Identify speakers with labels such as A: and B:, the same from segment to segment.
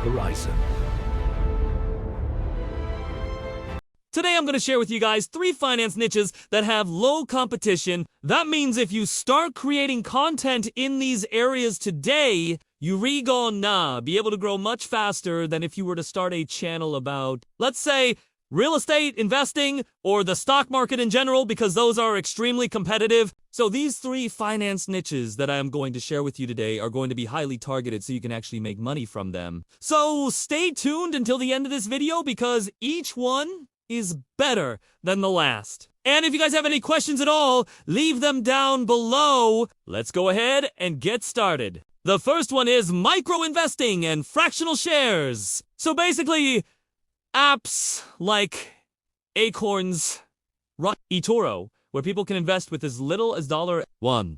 A: horizon.
B: Today I'm going to share with you guys 3 finance niches that have low competition. That means if you start creating content in these areas today, you're gonna be able to grow much faster than if you were to start a channel about, let's say, real estate, investing, or the stock market in general, because those are extremely competitive. So these 3 finance niches that I am going to share with you today are going to be highly targeted so you can actually make money from them. So stay tuned until the end of this video because each one is better than the last. And if you guys have any questions at all, leave them down below. Let's go ahead and get started. The first one is micro investing and fractional shares. So basically, apps like Acorns, eToro, where people can invest with as little as $1.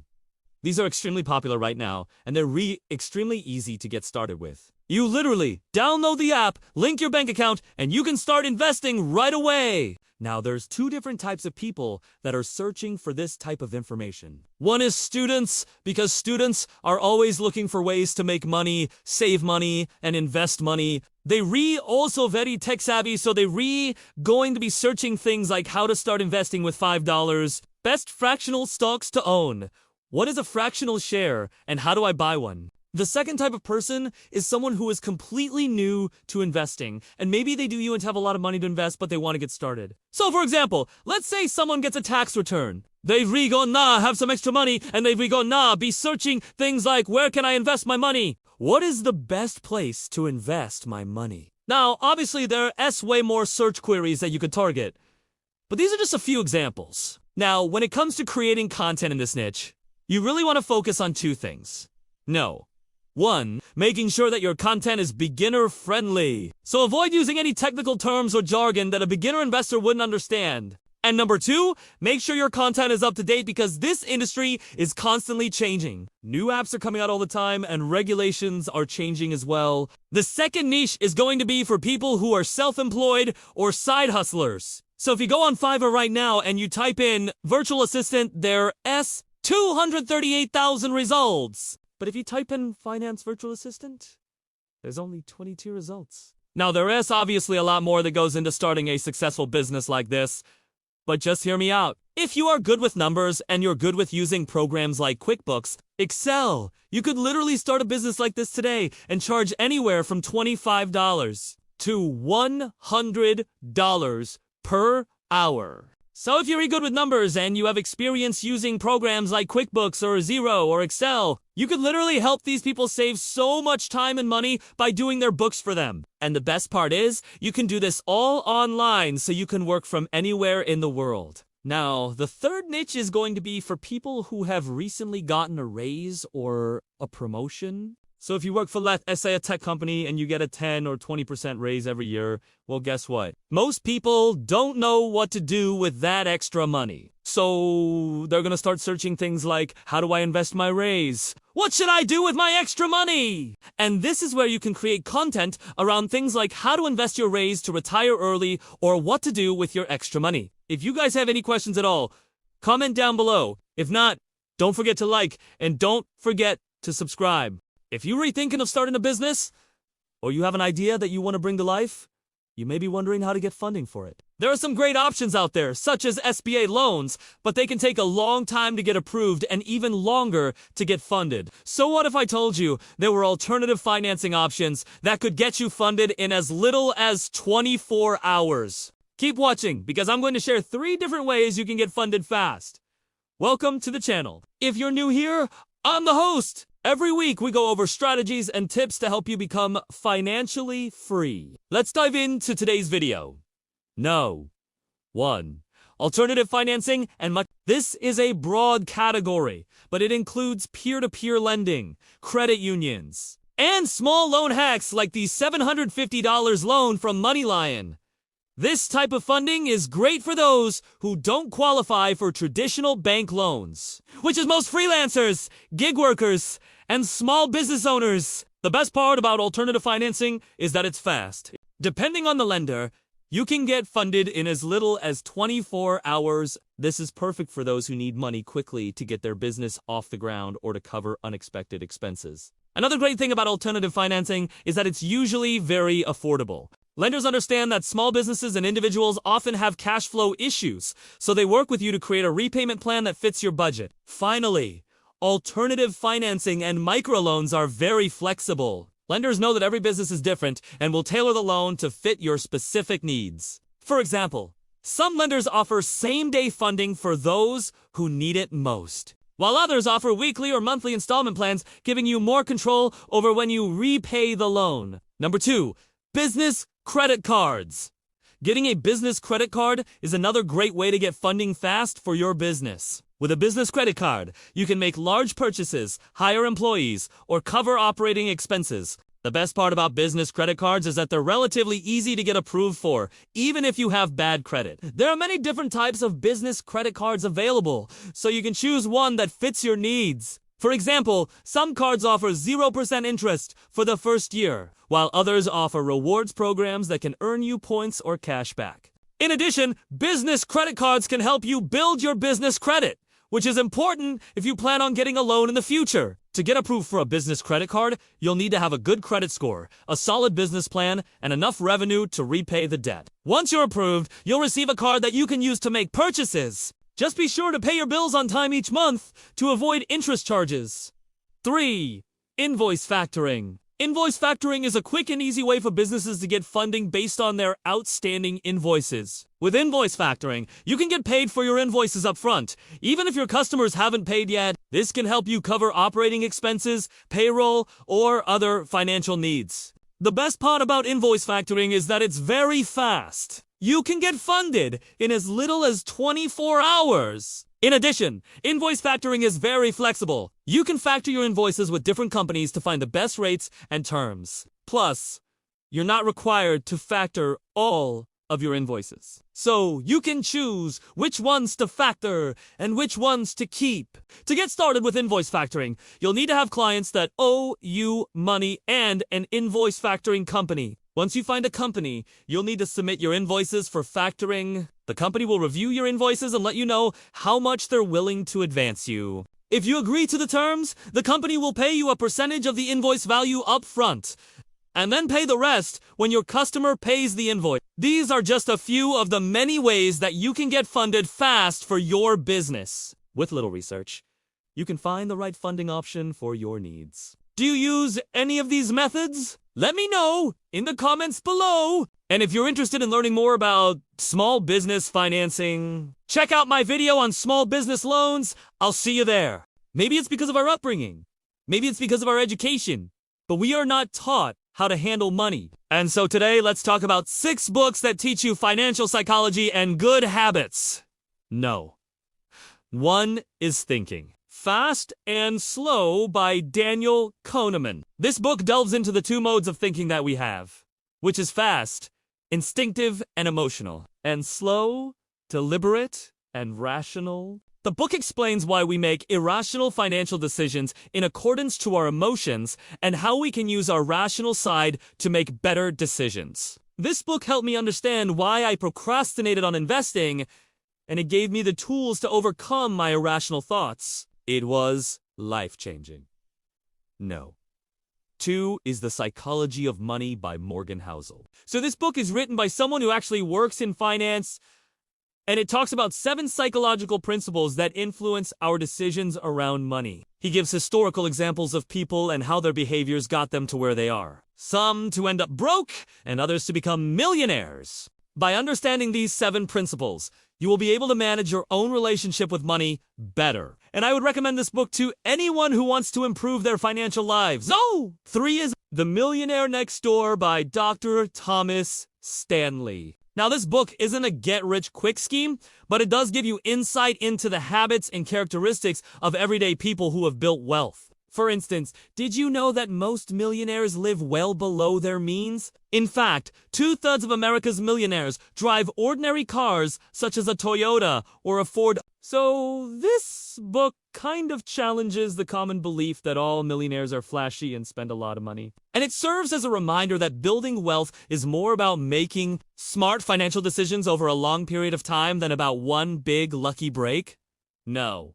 B: These are extremely popular right now, and they're extremely easy to get started with. You literally download the app, link your bank account, and you can start investing right away. Now, there's 2 different types of people that are searching for this type of information. One is students, because students are always looking for ways to make money, save money, and invest money. They also very tech savvy, so they going to be searching things like how to start investing with $5, best fractional stocks to own. What is a fractional share, and how do I buy one? The second type of person is someone who is completely new to investing, and maybe they do and have a lot of money to invest, but they want to get started. So for example, let's say someone gets a tax return. They gonna have some extra money, and they gonna be searching things like, where can I invest my money? What is the best place to invest my money? Now, obviously there are way more search queries that you could target, but these are just a few examples. Now, when it comes to creating content in this niche, you really want to focus on 2 things. No. 1, making sure that your content is beginner-friendly. So avoid using any technical terms or jargon that a beginner investor wouldn't understand. And number 2, make sure your content is up to date because this industry is constantly changing. New apps are coming out all the time and regulations are changing as well. The second niche is going to be for people who are self-employed or side hustlers. So if you go on Fiverr right now and you type in virtual assistant, there are 238,000 results. But if you type in finance virtual assistant, there's only 22 results. Now, there is obviously a lot more that goes into starting a successful business like this, but just hear me out. If you are good with numbers and you're good with using programs like QuickBooks, Excel, you could literally start a business like this today and charge anywhere from $25 to $100 per hour. So if you're good with numbers and you have experience using programs like QuickBooks or Xero or Excel, you could literally help these people save so much time and money by doing their books for them. And the best part is, you can do this all online so you can work from anywhere in the world. Now, the third niche is going to be for people who have recently gotten a raise or a promotion. So if you work for, let's say, a tech company and you get a 10 or 20% raise every year, well, guess what? Most people don't know what to do with that extra money. So they're going to start searching things like, how do I invest my raise? What should I do with my extra money? And this is where you can create content around things like how to invest your raise to retire early or what to do with your extra money. If you guys have any questions at all, comment down below. If not, don't forget to like and don't forget to subscribe. If you're rethinking of starting a business, or you have an idea that you want to bring to life, you may be wondering how to get funding for it. There are some great options out there, such as SBA loans, but they can take a long time to get approved and even longer to get funded. So what if I told you there were alternative financing options that could get you funded in as little as 24 hours? Keep watching, because I'm going to share 3 different ways you can get funded fast. Welcome to the channel. If you're new here, I'm the host. Every week, we go over strategies and tips to help you become financially free. Let's dive into today's video. No. 1. Alternative financing and much. This is a broad category, but it includes peer-to-peer lending, credit unions, and small loan hacks like the $750 loan from MoneyLion. This type of funding is great for those who don't qualify for traditional bank loans, which is most freelancers, gig workers, and small business owners. The best part about alternative financing is that it's fast. Depending on the lender, you can get funded in as little as 24 hours. This is perfect for those who need money quickly to get their business off the ground or to cover unexpected expenses. Another great thing about alternative financing is that it's usually very affordable. Lenders understand that small businesses and individuals often have cash flow issues, so they work with you to create a repayment plan that fits your budget. Finally, alternative financing and microloans are very flexible. Lenders know that every business is different and will tailor the loan to fit your specific needs. For example, some lenders offer same-day funding for those who need it most, while others offer weekly or monthly installment plans, giving you more control over when you repay the loan. Number 2, business credit cards. Getting a business credit card is another great way to get funding fast for your business. With a business credit card, you can make large purchases, hire employees, or cover operating expenses. The best part about business credit cards is that they're relatively easy to get approved for, even if you have bad credit. There are many different types of business credit cards available, so you can choose one that fits your needs. For example, some cards offer 0% interest for the first year, while others offer rewards programs that can earn you points or cash back. In addition, business credit cards can help you build your business credit, which is important if you plan on getting a loan in the future. To get approved for a business credit card, you'll need to have a good credit score, a solid business plan, and enough revenue to repay the debt. Once you're approved, you'll receive a card that you can use to make purchases. Just be sure to pay your bills on time each month to avoid interest charges. 3. Invoice factoring. Invoice factoring is a quick and easy way for businesses to get funding based on their outstanding invoices. With invoice factoring, you can get paid for your invoices up front, even if your customers haven't paid yet. This can help you cover operating expenses, payroll, or other financial needs. The best part about invoice factoring is that it's very fast. You can get funded in as little as 24 hours. In addition, invoice factoring is very flexible. You can factor your invoices with different companies to find the best rates and terms. Plus, you're not required to factor all of your invoices, so you can choose which ones to factor and which ones to keep. To get started with invoice factoring, you'll need to have clients that owe you money and an invoice factoring company. Once you find a company, you'll need to submit your invoices for factoring. The company will review your invoices and let you know how much they're willing to advance you. If you agree to the terms, the company will pay you a percentage of the invoice value up front, and then pay the rest when your customer pays the invoice. These are just a few of the many ways that you can get funded fast for your business. With little research, you can find the right funding option for your needs. Do you use any of these methods? Let me know in the comments below. And if you're interested in learning more about small business financing, check out my video on small business loans. I'll see you there. Maybe it's because of our upbringing. Maybe it's because of our education. But we are not taught how to handle money. And so today, let's talk about 6 books that teach you financial psychology and good habits. No. 1 is Thinking Fast and Slow by Daniel Kahneman. This book delves into the 2 modes of thinking that we have, which is fast, instinctive and emotional, and slow, deliberate and rational. The book explains why we make irrational financial decisions in accordance to our emotions and how we can use our rational side to make better decisions. This book helped me understand why I procrastinated on investing, and it gave me the tools to overcome my irrational thoughts. It was life-changing. No. 2 is The Psychology of Money by Morgan Housel. So this book is written by someone who actually works in finance, and it talks about 7 psychological principles that influence our decisions around money. He gives historical examples of people and how their behaviors got them to where they are. Some to end up broke, and others to become millionaires. By understanding these 7 principles, you will be able to manage your own relationship with money better. And I would recommend this book to anyone who wants to improve their financial lives. 3 is The Millionaire Next Door by Dr. Thomas Stanley. Now, this book isn't a get-rich-quick scheme, but it does give you insight into the habits and characteristics of everyday people who have built wealth. For instance, did you know that most millionaires live well below their means? In fact, 2/3 of America's millionaires drive ordinary cars such as a Toyota or a Ford. So this book kind of challenges the common belief that all millionaires are flashy and spend a lot of money. And it serves as a reminder that building wealth is more about making smart financial decisions over a long period of time than about one big lucky break. No.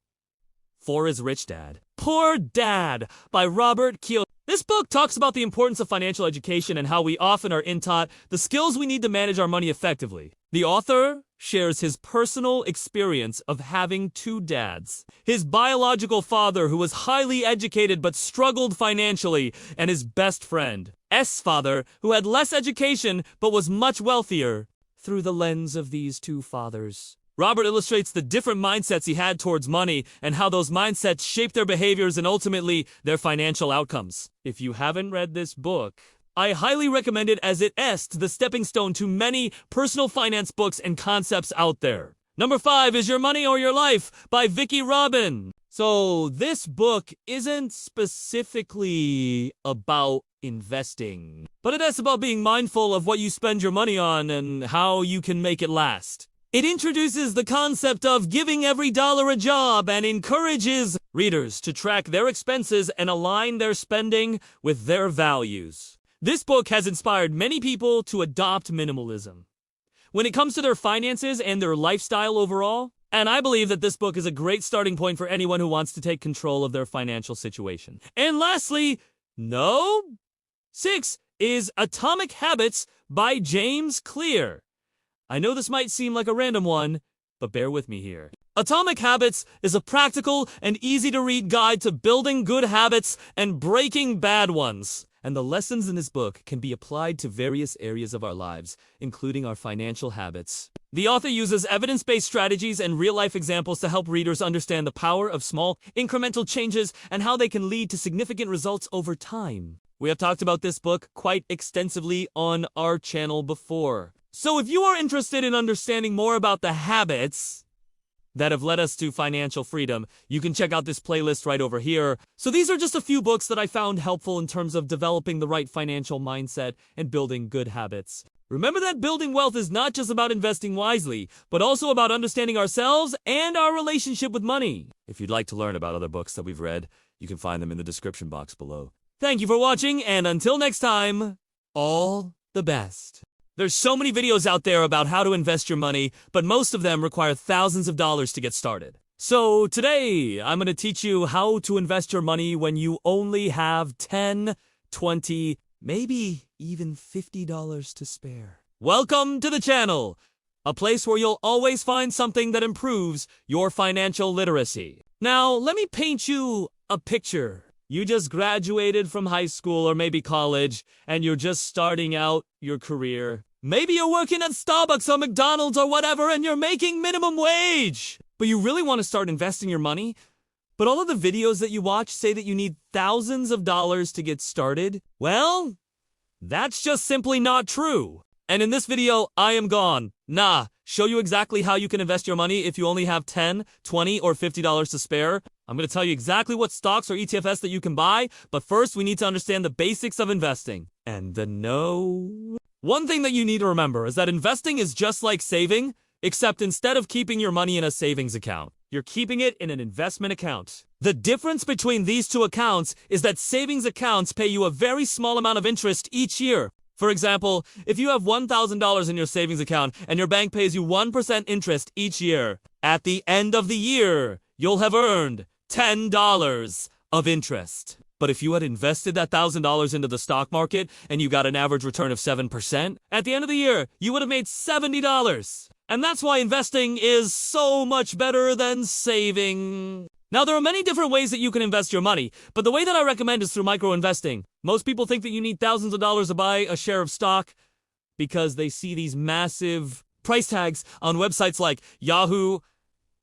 B: 4 is Rich Dad, Poor Dad by Robert Kiyosaki. This book talks about the importance of financial education and how we often are taught the skills we need to manage our money effectively. The author shares his personal experience of having two dads. His biological father, who was highly educated but struggled financially, and his best friend, S father, who had less education but was much wealthier. Through the lens of these two fathers, Robert illustrates the different mindsets he had towards money and how those mindsets shape their behaviors and ultimately their financial outcomes. If you haven't read this book, I highly recommend it, as it is the stepping stone to many personal finance books and concepts out there. Number 5 is Your Money or Your Life by Vicki Robin. So this book isn't specifically about investing, but it is about being mindful of what you spend your money on and how you can make it last. It introduces the concept of giving every dollar a job and encourages readers to track their expenses and align their spending with their values. This book has inspired many people to adopt minimalism when it comes to their finances and their lifestyle overall, and I believe that this book is a great starting point for anyone who wants to take control of their financial situation. And lastly, 6 is Atomic Habits by James Clear. I know this might seem like a random one, but bear with me here. Atomic Habits is a practical and easy-to-read guide to building good habits and breaking bad ones. And the lessons in this book can be applied to various areas of our lives, including our financial habits. The author uses evidence-based strategies and real-life examples to help readers understand the power of small, incremental changes and how they can lead to significant results over time. We have talked about this book quite extensively on our channel before. So if you are interested in understanding more about the habits that have led us to financial freedom, you can check out this playlist right over here. So these are just a few books that I found helpful in terms of developing the right financial mindset and building good habits. Remember that building wealth is not just about investing wisely, but also about understanding ourselves and our relationship with money. If you'd like to learn about other books that we've read, you can find them in the description box below. Thank you for watching, and until next time, all the best. There's so many videos out there about how to invest your money, but most of them require thousands of dollars to get started. So today, I'm going to teach you how to invest your money when you only have $10, $20, maybe even $50 to spare. Welcome to the channel, a place where you'll always find something that improves your financial literacy. Now, let me paint you a picture. You just graduated from high school or maybe college, and you're just starting out your career. Maybe you're working at Starbucks or McDonald's or whatever, and you're making minimum wage. But you really want to start investing your money? But all of the videos that you watch say that you need thousands of dollars to get started? Well, that's just simply not true. And in this video, I am gone. Show you exactly how you can invest your money if you only have $10, $20, or $50 to spare. I'm going to tell you exactly what stocks or ETFs that you can buy, but first we need to understand the basics of investing. And one thing that you need to remember is that investing is just like saving, except instead of keeping your money in a savings account, you're keeping it in an investment account. The difference between these two accounts is that savings accounts pay you a very small amount of interest each year. For example, if you have $1,000 in your savings account and your bank pays you 1% interest each year, at the end of the year, you'll have earned $10 of interest. But if you had invested that $1,000 into the stock market and you got an average return of 7%, at the end of the year, you would have made $70. And that's why investing is so much better than saving. Now, there are many different ways that you can invest your money, but the way that I recommend is through micro-investing. Most people think that you need thousands of dollars to buy a share of stock because they see these massive price tags on websites like Yahoo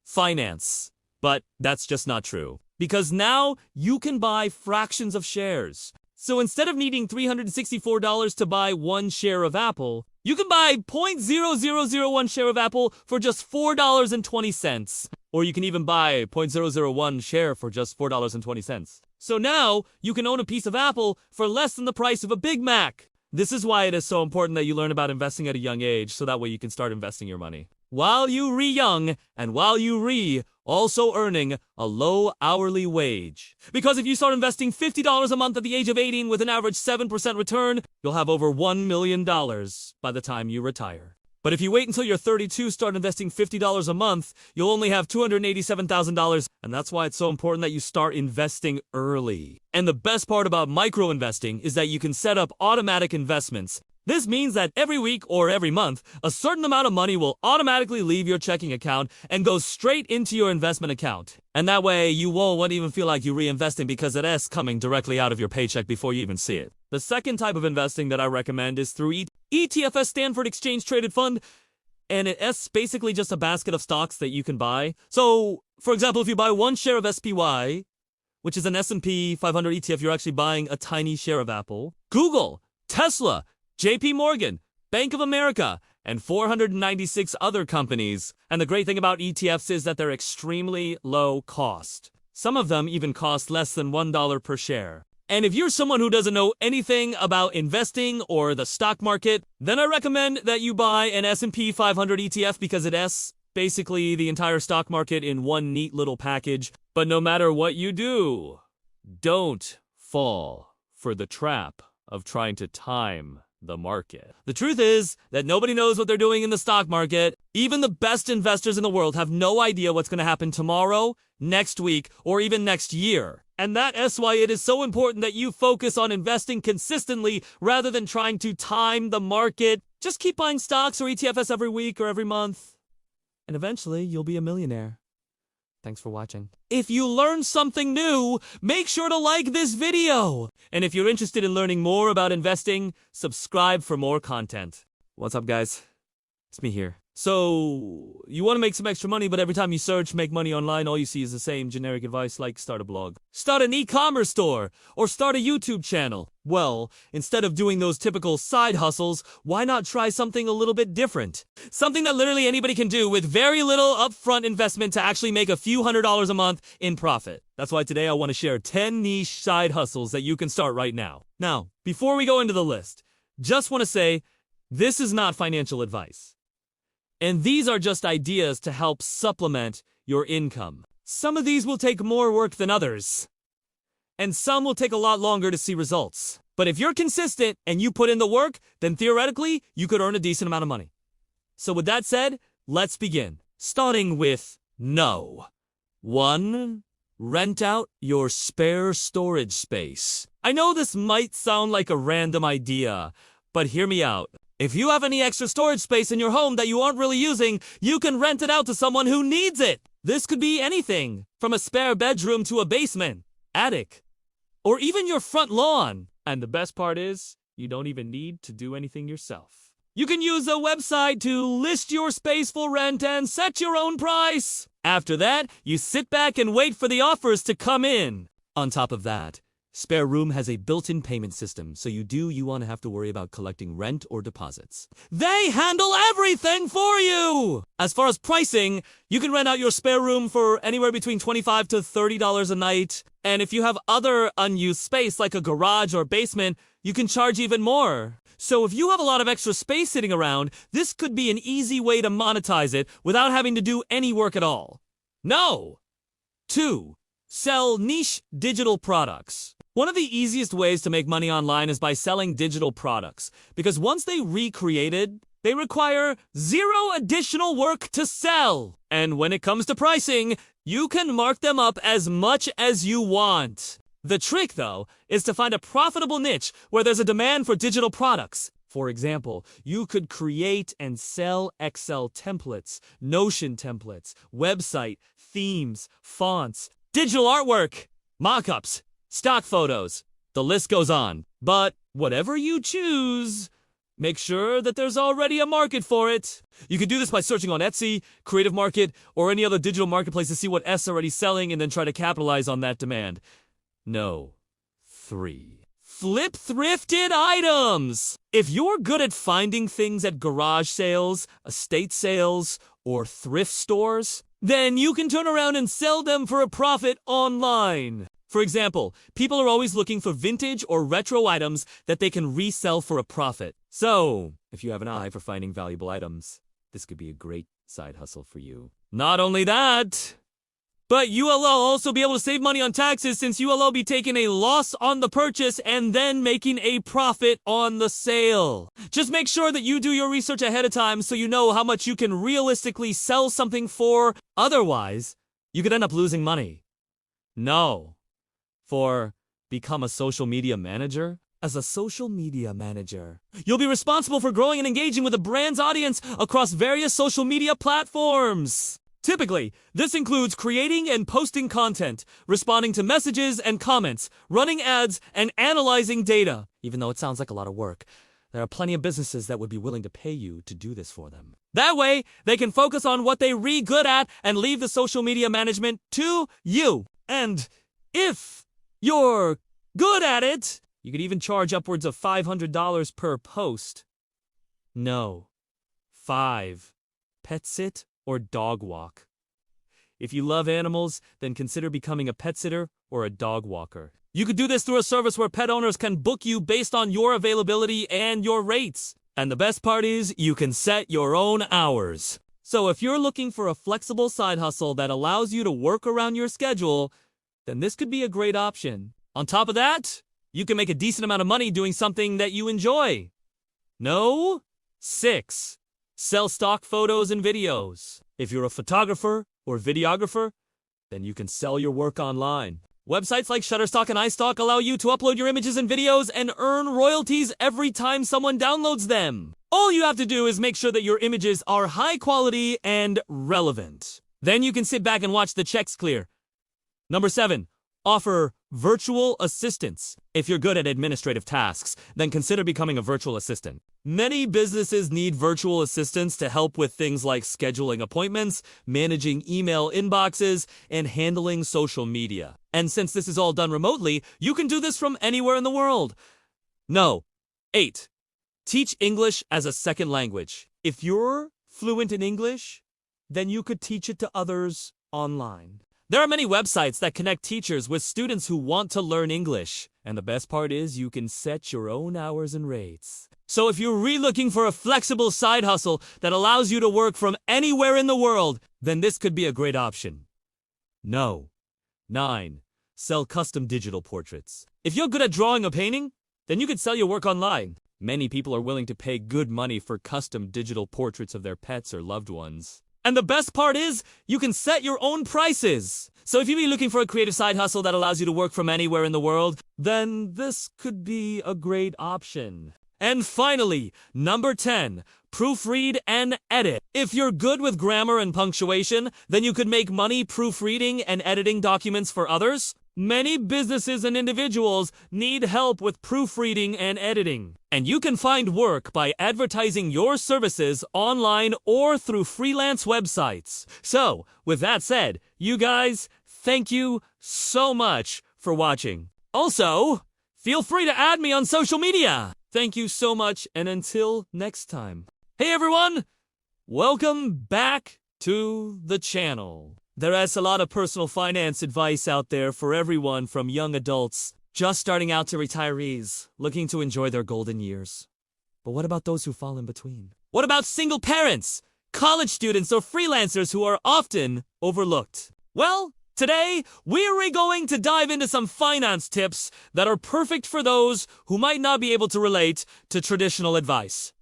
B: Finance. But that's just not true, because now you can buy fractions of shares. So instead of needing $364 to buy one share of Apple, you can buy 0.0001 share of Apple for just $4.20. Or you can even buy 0.001 share for just $4.20. So now you can own a piece of Apple for less than the price of a Big Mac. This is why it is so important that you learn about investing at a young age, so that way you can start investing your money while you young, and while you also earning a low hourly wage. Because if you start investing $50 a month at the age of 18 with an average 7% return, you'll have over $1 million by the time you retire. But if you wait until you're 32, start investing $50 a month, you'll only have $287,000, and that's why it's so important that you start investing early. And the best part about micro-investing is that you can set up automatic investments. This means that every week or every month, a certain amount of money will automatically leave your checking account and go straight into your investment account. And that way, you won't even feel like you're reinvesting because it's coming directly out of your paycheck before you even see it. The second type of investing that I recommend is through ETFs, Stanford Exchange Traded Fund, and it's basically just a basket of stocks that you can buy. So, for example, if you buy one share of SPY, which is an S&P 500 ETF, you're actually buying a tiny share of Apple, Google, Tesla, JP Morgan, Bank of America, and 496 other companies. And the great thing about ETFs is that they're extremely low cost. Some of them even cost less than $1 per share. And if you're someone who doesn't know anything about investing or the stock market, then I recommend that you buy an S&P 500 ETF because it's basically the entire stock market in one neat little package. But no matter what you do, don't fall for the trap of trying to time the market. The truth is that nobody knows what they're doing in the stock market. Even the best investors in the world have no idea what's going to happen tomorrow, next week, or even next year. And that's why it is so important that you focus on investing consistently rather than trying to time the market. Just keep buying stocks or ETFs every week or every month, and eventually you'll be a millionaire. Thanks for watching. If you learned something new, make sure to like this video. And if you're interested in learning more about investing, subscribe for more content. What's up, guys? It's me here. So, you want to make some extra money, but every time you search make money online, all you see is the same generic advice like start a blog, start an e-commerce store, or start a YouTube channel. Well, instead of doing those typical side hustles, why not try something a little bit different? Something that literally anybody can do with very little upfront investment to actually make a few $100s a month in profit. That's why today I want to share 10 niche side hustles that you can start right now. Now, before we go into the list, just want to say, this is not financial advice. And these are just ideas to help supplement your income. Some of these will take more work than others, and some will take a lot longer to see results. But if you're consistent and you put in the work, then theoretically, you could earn a decent amount of money. So with that said, let's begin. Starting with no. 1. Rent out your spare storage space. I know this might sound like a random idea, but hear me out. If you have any extra storage space in your home that you aren't really using, you can rent it out to someone who needs it. This could be anything, from a spare bedroom to a basement, attic, or even your front lawn. And the best part is, you don't even need to do anything yourself. You can use a website to list your space for rent and set your own price. After that, you sit back and wait for the offers to come in. On top of that, Spare Room has a built-in payment system, so you won't have to worry about collecting rent or deposits. They handle everything for you! As far as pricing, you can rent out your spare room for anywhere between $25 to $30 a night. And if you have other unused space like a garage or basement, you can charge even more. So if you have a lot of extra space sitting around, this could be an easy way to monetize it without having to do any work at all. No! 2. Sell niche digital products. One of the easiest ways to make money online is by selling digital products, because once they're recreated, they require zero additional work to sell. And when it comes to pricing, you can mark them up as much as you want. The trick, though, is to find a profitable niche where there's a demand for digital products. For example, you could create and sell Excel templates, Notion templates, website, themes, fonts, digital artwork, mock-ups, stock photos. The list goes on. But whatever you choose, make sure that there's already a market for it. You can do this by searching on Etsy, Creative Market, or any other digital marketplace to see what S already selling and then try to capitalize on that demand. No. 3. Flip thrifted items. If you're good at finding things at garage sales, estate sales, or thrift stores, then you can turn around and sell them for a profit online. For example, people are always looking for vintage or retro items that they can resell for a profit. So, if you have an eye for finding valuable items, this could be a great side hustle for you. Not only that, But you'll also be able to save money on taxes since you'll be taking a loss on the purchase and then making a profit on the sale. Just make sure that you do your research ahead of time so you know how much you can realistically sell something for. Otherwise, you could end up losing money. No. For become a social media manager? As a social media manager, you'll be responsible for growing and engaging with a brand's audience across various social media platforms. Typically, this includes creating and posting content, responding to messages and comments, running ads, and analyzing data. Even though it sounds like a lot of work, there are plenty of businesses that would be willing to pay you to do this for them. That way, they can focus on what they're really good at and leave the social media management to you. And if you're good at it, you could even charge upwards of $500 per post. No. 5. Pet sit or dog walk. If you love animals, then consider becoming a pet sitter or a dog walker. You could do this through a service where pet owners can book you based on your availability and your rates. And the best part is, you can set your own hours. So if you're looking for a flexible side hustle that allows you to work around your schedule, then this could be a great option. On top of that, you can make a decent amount of money doing something that you enjoy. No? 6. Sell stock photos and videos. If you're a photographer or videographer, then you can sell your work online. Websites like Shutterstock and iStock allow you to upload your images and videos and earn royalties every time someone downloads them. All you have to do is make sure that your images are high quality and relevant. Then you can sit back and watch the checks clear. Number 7. Offer virtual assistants. If you're good at administrative tasks, then consider becoming a virtual assistant. Many businesses need virtual assistants to help with things like scheduling appointments, managing email inboxes, and handling social media. And since this is all done remotely, you can do this from anywhere in the world. No. 8. Teach English as a second language. If you're fluent in English, then you could teach it to others online. There are many websites that connect teachers with students who want to learn English. And the best part is you can set your own hours and rates. So if you're really looking for a flexible side hustle that allows you to work from anywhere in the world, then this could be a great option. No. 9. Sell custom digital portraits. If you're good at drawing or painting, then you could sell your work online. Many people are willing to pay good money for custom digital portraits of their pets or loved ones. And the best part is, you can set your own prices. So if you're really looking for a creative side hustle that allows you to work from anywhere in the world, then this could be a great option. And finally, number 10, proofread and edit. If you're good with grammar and punctuation, then you could make money proofreading and editing documents for others. Many businesses and individuals need help with proofreading and editing. And you can find work by advertising your services online or through freelance websites. So, with that said, you guys, thank you so much for watching. Also, feel free to add me on social media. Thank you so much, and until next time. Hey everyone! Welcome back to the channel. There is a lot of personal finance advice out there for everyone from young adults just starting out to retirees looking to enjoy their golden years. But what about those who fall in between? What about single parents, college students, or freelancers who are often overlooked? Well, today we're going to dive into some finance tips that are perfect for those who might not be able to relate to traditional advice.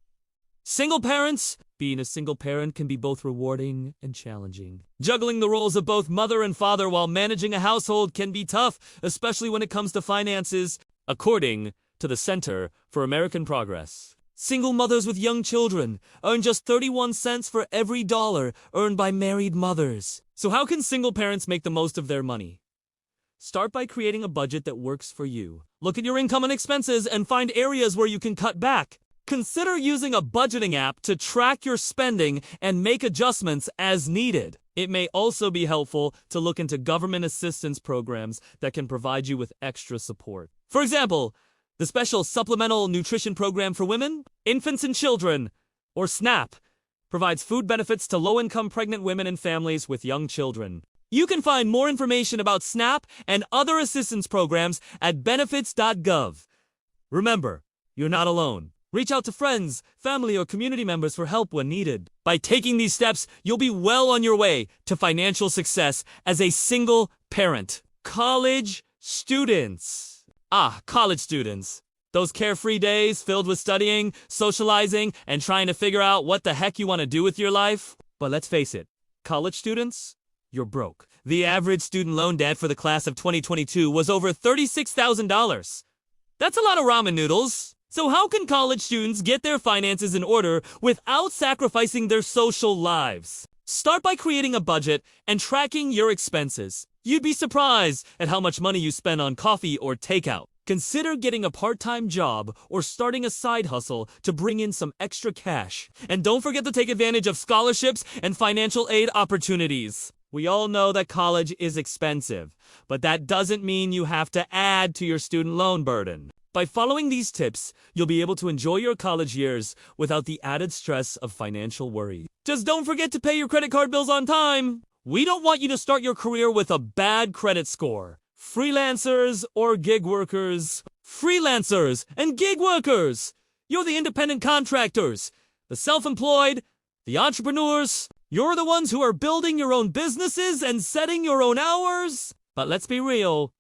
B: Single parents. Being a single parent can be both rewarding and challenging. Juggling the roles of both mother and father while managing a household can be tough, especially when it comes to finances, according to the Center for American Progress. Single mothers with young children earn just 31 cents for every dollar earned by married mothers. So how can single parents make the most of their money? Start by creating a budget that works for you. Look at your income and expenses and find areas where you can cut back. Consider using a budgeting app to track your spending and make adjustments as needed. It may also be helpful to look into government assistance programs that can provide you with extra support. For example, the Special Supplemental Nutrition Program for Women, Infants and Children, or SNAP, provides food benefits to low-income pregnant women and families with young children. You can find more information about SNAP and other assistance programs at benefits.gov. Remember, you're not alone. Reach out to friends, family, or community members for help when needed. By taking these steps, you'll be well on your way to financial success as a single parent. College students. College students. Those carefree days filled with studying, socializing, and trying to figure out what the heck you want to do with your life. But let's face it, college students, you're broke. The average student loan debt for the class of 2022 was over $36,000. That's a lot of ramen noodles. So how can college students get their finances in order without sacrificing their social lives? Start by creating a budget and tracking your expenses. You'd be surprised at how much money you spend on coffee or takeout. Consider getting a part-time job or starting a side hustle to bring in some extra cash. And don't forget to take advantage of scholarships and financial aid opportunities. We all know that college is expensive, but that doesn't mean you have to add to your student loan burden. By following these tips, you'll be able to enjoy your college years without the added stress of financial worry. Just don't forget to pay your credit card bills on time. We don't want you to start your career with a bad credit score. Freelancers or gig workers. Freelancers and gig workers. You're the independent contractors, the self-employed, the entrepreneurs. You're the ones who are building your own businesses and setting your own hours. But let's be real,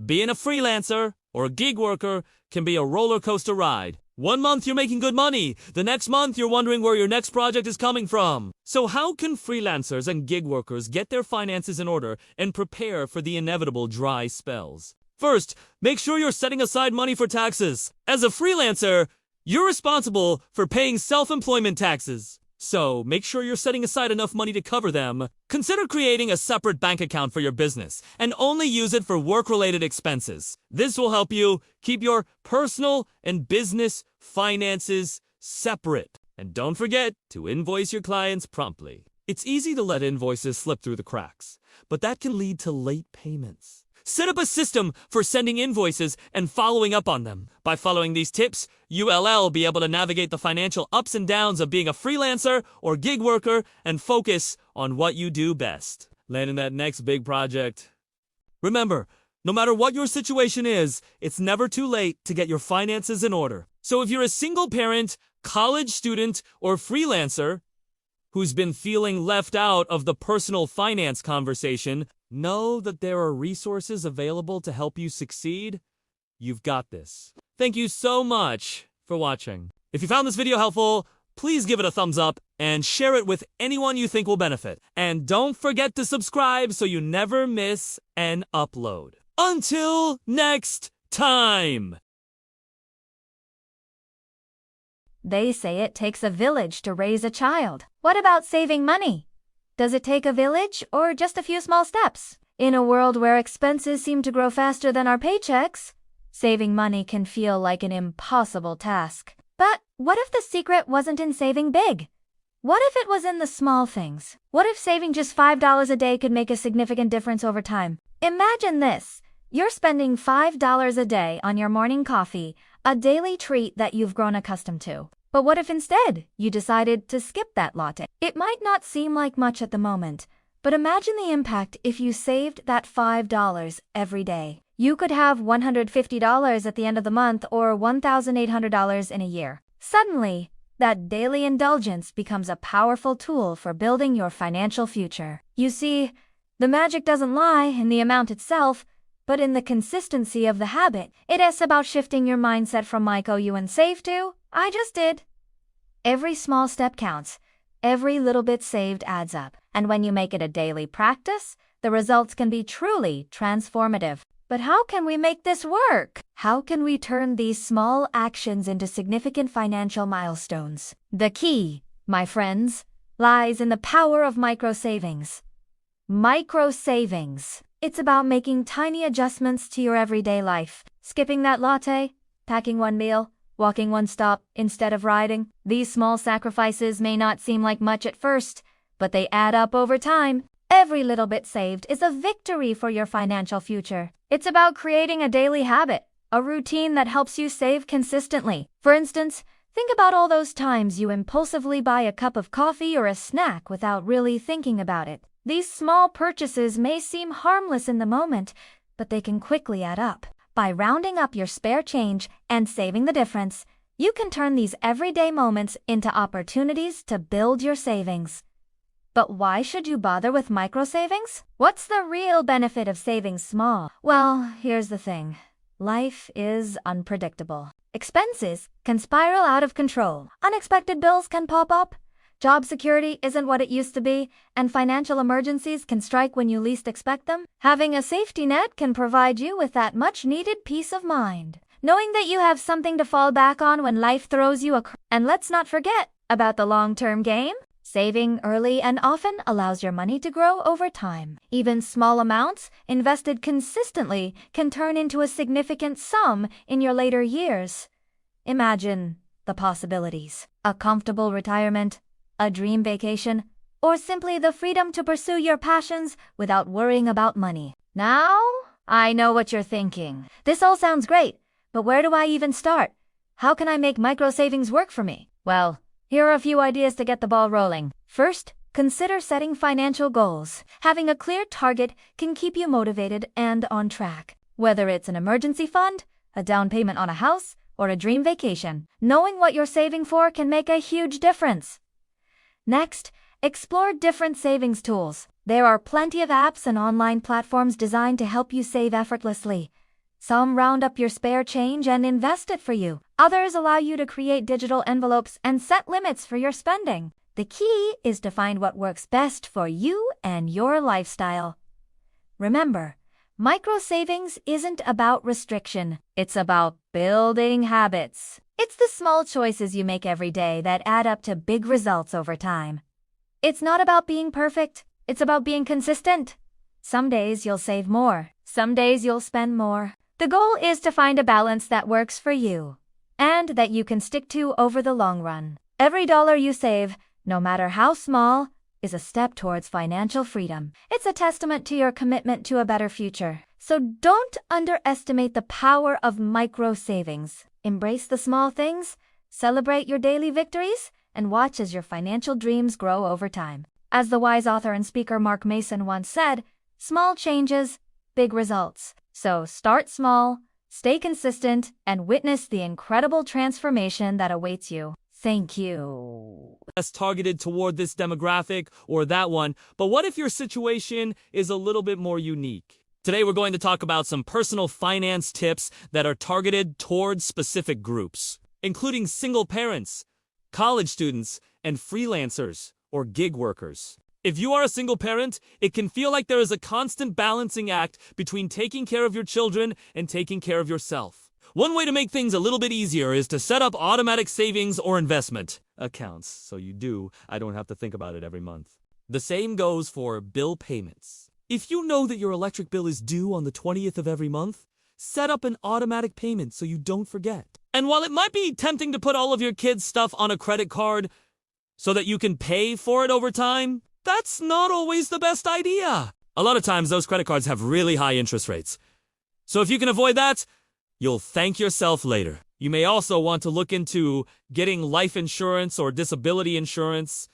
B: being a freelancer or a gig worker can be a roller coaster ride. 1 month you're making good money. The next month you're wondering where your next project is coming from. So how can freelancers and gig workers get their finances in order and prepare for the inevitable dry spells? First, make sure you're setting aside money for taxes. As a freelancer, you're responsible for paying self-employment taxes. So make sure you're setting aside enough money to cover them. Consider creating a separate bank account for your business and only use it for work-related expenses. This will help you keep your personal and business finances separate. And don't forget to invoice your clients promptly. It's easy to let invoices slip through the cracks, but that can lead to late payments. Set up a system for sending invoices and following up on them. By following these tips, you'll be able to navigate the financial ups and downs of being a freelancer or gig worker and focus on what you do best. Landing that next big project. Remember, no matter what your situation is, it's never too late to get your finances in order. So if you're a single parent, college student, or freelancer who's been feeling left out of the personal finance conversation, know that there are resources available to help you succeed. You've got this. Thank you so much for watching. If you found this video helpful, please give it a thumbs up and share it with anyone you think will benefit. And don't forget to subscribe so you never miss an upload. Until next time!
A: They say it takes a village to raise a child. What about saving money? Does it take a village or just a few small steps? In a world where expenses seem to grow faster than our paychecks, saving money can feel like an impossible task. But what if the secret wasn't in saving big? What if it was in the small things? What if saving just $5 a day could make a significant difference over time? Imagine this. You're spending $5 a day on your morning coffee, a daily treat that you've grown accustomed to. But what if instead you decided to skip that latte? It might not seem like much at the moment, but imagine the impact if you saved that $5 every day. You could have $150 at the end of the month or $1,800 in a year. Suddenly, that daily indulgence becomes a powerful tool for building your financial future. You see, the magic doesn't lie in the amount itself, but in the consistency of the habit. It is about shifting your mindset from "Mike, oh, you and save" to "I just did." Every small step counts. Every little bit saved adds up. And when you make it a daily practice, the results can be truly transformative. But how can we make this work? How can we turn these small actions into significant financial milestones? The key, my friends, lies in the power of micro savings. Micro savings. It's about making tiny adjustments to your everyday life. Skipping that latte, packing one meal, walking one stop instead of riding. These small sacrifices may not seem like much at first, but they add up over time. Every little bit saved is a victory for your financial future. It's about creating a daily habit, a routine that helps you save consistently. For instance, think about all those times you impulsively buy a cup of coffee or a snack without really thinking about it. These small purchases may seem harmless in the moment, but they can quickly add up. By rounding up your spare change and saving the difference, You can turn these everyday moments into opportunities to build your savings. But why should you bother with micro savings? What's the real benefit of saving small? Well, here's the thing. Life is unpredictable. Expenses can spiral out of control. Unexpected bills can pop up. Job security isn't what it used to be, and financial emergencies can strike when you least expect them. Having a safety net can provide you with that much-needed peace of mind, knowing that you have something to fall back on when life throws you And let's not forget about the long-term game. Saving early and often allows your money to grow over time. Even small amounts invested consistently can turn into a significant sum in your later years. Imagine the possibilities. A comfortable retirement, a dream vacation, or simply the freedom to pursue your passions without worrying about money. Now, I know what you're thinking. This all sounds great, but where do I even start? How can I make micro savings work for me? Well, here are a few ideas to get the ball rolling. First, consider setting financial goals. Having a clear target can keep you motivated and on track. Whether it's an emergency fund, a down payment on a house, or a dream vacation, knowing what you're saving for can make a huge difference. Next, explore different savings tools. There are plenty of apps and online platforms designed to help you save effortlessly. Some round up your spare change and invest it for you. Others allow you to create digital envelopes and set limits for your spending. The key is to find what works best for you and your lifestyle. Remember, micro savings isn't about restriction. It's about building habits. It's the small choices you make every day that add up to big results over time. It's not about being perfect. It's about being consistent. Some days you'll save more. Some days you'll spend more. The goal is to find a balance that works for you and that you can stick to over the long run. Every dollar you save, no matter how small, is a step towards financial freedom. It's a testament to your commitment to a better future. So don't underestimate the power of micro savings. Embrace the small things, celebrate your daily victories, and watch as your financial dreams grow over time. As the wise author and speaker Mark Mason once said, small changes, big results. So start small, stay consistent, and witness the incredible transformation that awaits you. Thank you.
B: Less targeted toward this demographic or that one, but what if your situation is a little bit more unique? Today we're going to talk about some personal finance tips that are targeted towards specific groups, including single parents, college students, and freelancers or gig workers. If you are a single parent, it can feel like there is a constant balancing act between taking care of your children and taking care of yourself. One way to make things a little bit easier is to set up automatic savings or investment accounts, so I don't have to think about it every month. The same goes for bill payments. If you know that your electric bill is due on the 20th of every month, set up an automatic payment so you don't forget. And while it might be tempting to put all of your kids' stuff on a credit card so that you can pay for it over time, that's not always the best idea. A lot of times those credit cards have really high interest rates. So if you can avoid that, you'll thank yourself later. You may also want to look into getting life insurance or disability insurance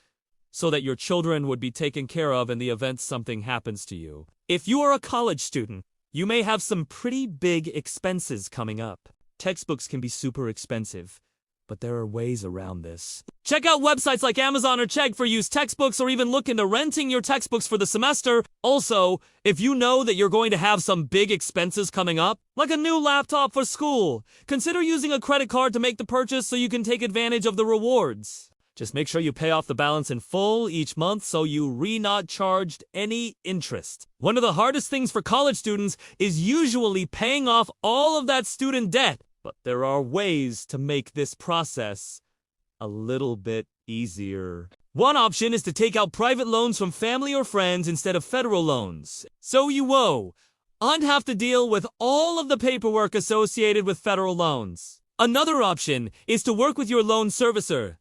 B: so that your children would be taken care of in the event something happens to you. If you are a college student, you may have some pretty big expenses coming up. Textbooks can be super expensive, but there are ways around this. Check out websites like Amazon or Chegg for used textbooks, or even look into renting your textbooks for the semester. Also, if you know that you're going to have some big expenses coming up, like a new laptop for school, consider using a credit card to make the purchase so you can take advantage of the rewards. Just make sure you pay off the balance in full each month so you not charged any interest. One of the hardest things for college students is usually paying off all of that student debt. But there are ways to make this process a little bit easier. One option is to take out private loans from family or friends instead of federal loans. So you won't have to deal with all of the paperwork associated with federal loans. Another option is to work with your loan servicer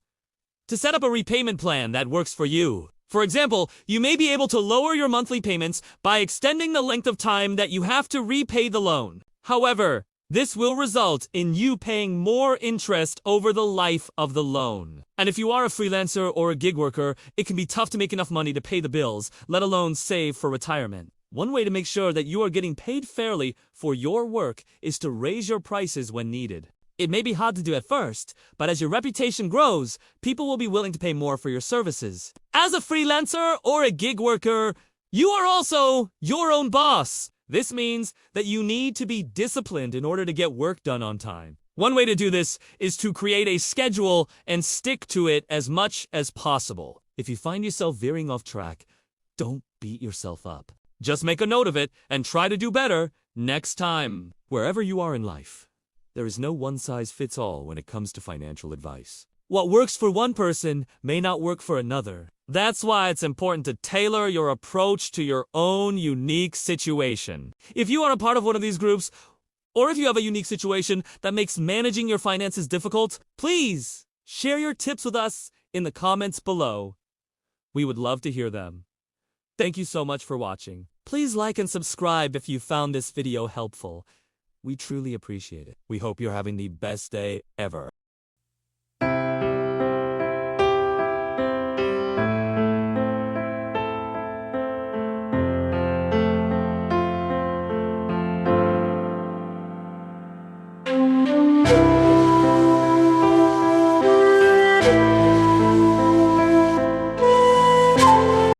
B: to set up a repayment plan that works for you. For example, you may be able to lower your monthly payments by extending the length of time that you have to repay the loan. However, this will result in you paying more interest over the life of the loan. And if you are a freelancer or a gig worker, it can be tough to make enough money to pay the bills, let alone save for retirement. One way to make sure that you are getting paid fairly for your work is to raise your prices when needed. It may be hard to do at first, but as your reputation grows, people will be willing to pay more for your services. As a freelancer or a gig worker, you are also your own boss. This means that you need to be disciplined in order to get work done on time. One way to do this is to create a schedule and stick to it as much as possible. If you find yourself veering off track, don't beat yourself up. Just make a note of it and try to do better next time. Wherever you are in life, there is no one-size-fits-all when it comes to financial advice. What works for one person may not work for another. That's why it's important to tailor your approach to your own unique situation. If you are a part of one of these groups, or if you have a unique situation that makes managing your finances difficult, please share your tips with us in the comments below. We would love to hear them. Thank you so much for watching. Please like and subscribe if you found this video helpful. We truly appreciate it. We hope you're having the best day ever.